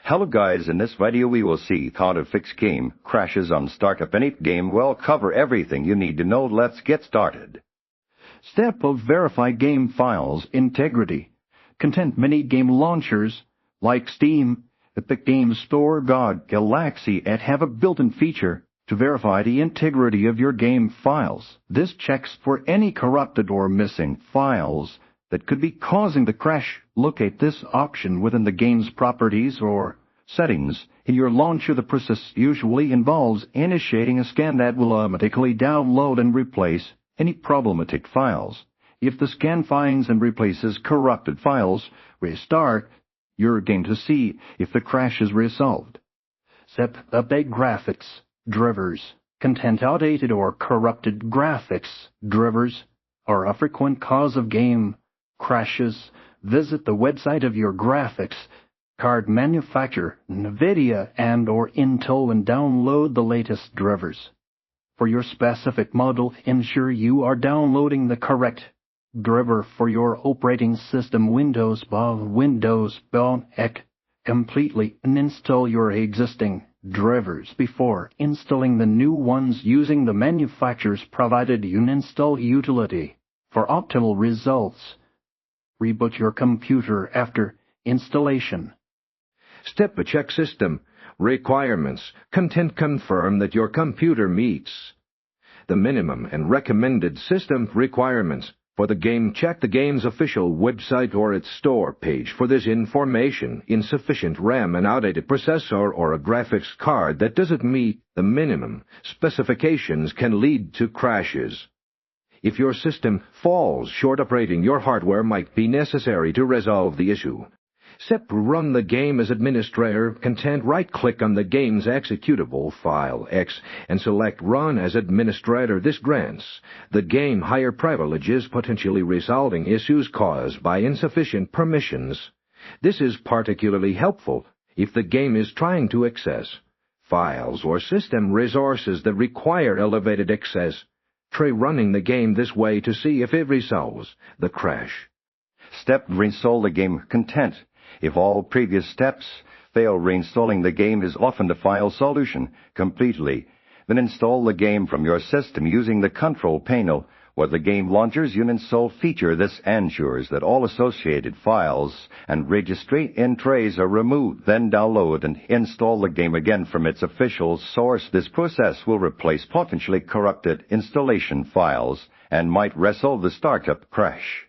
Hello guys, in this video we will see how to fix game crashes on startup any game. We'll cover everything you need to know. Let's get started. Step of verify game files integrity. Content many game launchers like Steam, Epic Games Store, GOG, Galaxy and have a built-in feature to verify the integrity of your game files. This checks for any corrupted or missing files that could be causing the crash. Locate this option within the game's properties or settings. In your launcher, the process usually involves initiating a scan that will automatically download and replace any problematic files. If the scan finds and replaces corrupted files, restart your game to see if the crash is resolved. Step update graphics drivers. Content outdated or corrupted graphics drivers are a frequent cause of game crashes. Visit the website of your graphics card manufacturer, NVIDIA and or Intel, and download the latest drivers. For your specific model, ensure you are downloading the correct driver for your operating system. Windows, Windows, X completely uninstall your existing drivers before installing the new ones using the manufacturer's provided uninstall utility. For optimal results, reboot your computer after installation. Step check system requirements. Content confirm that your computer meets the minimum and recommended system requirements for the game. Check the game's official website or its store page for this information. Insufficient RAM, an outdated processor, or a graphics card that doesn't meet the minimum specifications can lead to crashes. If your system falls short operating your hardware might be necessary to resolve the issue. Step run the game as administrator. Content right-click on the game's executable file X and select Run as Administrator. This grants the game higher privileges, potentially resolving issues caused by insufficient permissions. This is particularly helpful if the game is trying to access files or system resources that require elevated access. Try running the game this way to see if it resolves the crash. Step reinstall the game content. If all previous steps fail, reinstalling the game is often the final solution completely. Then install the game from your system using the control panel or the game launcher's uninstall feature. This ensures that all associated files and registry entries are removed. Then download and install the game again from its official source. This process will replace potentially corrupted installation files and might resolve the startup crash.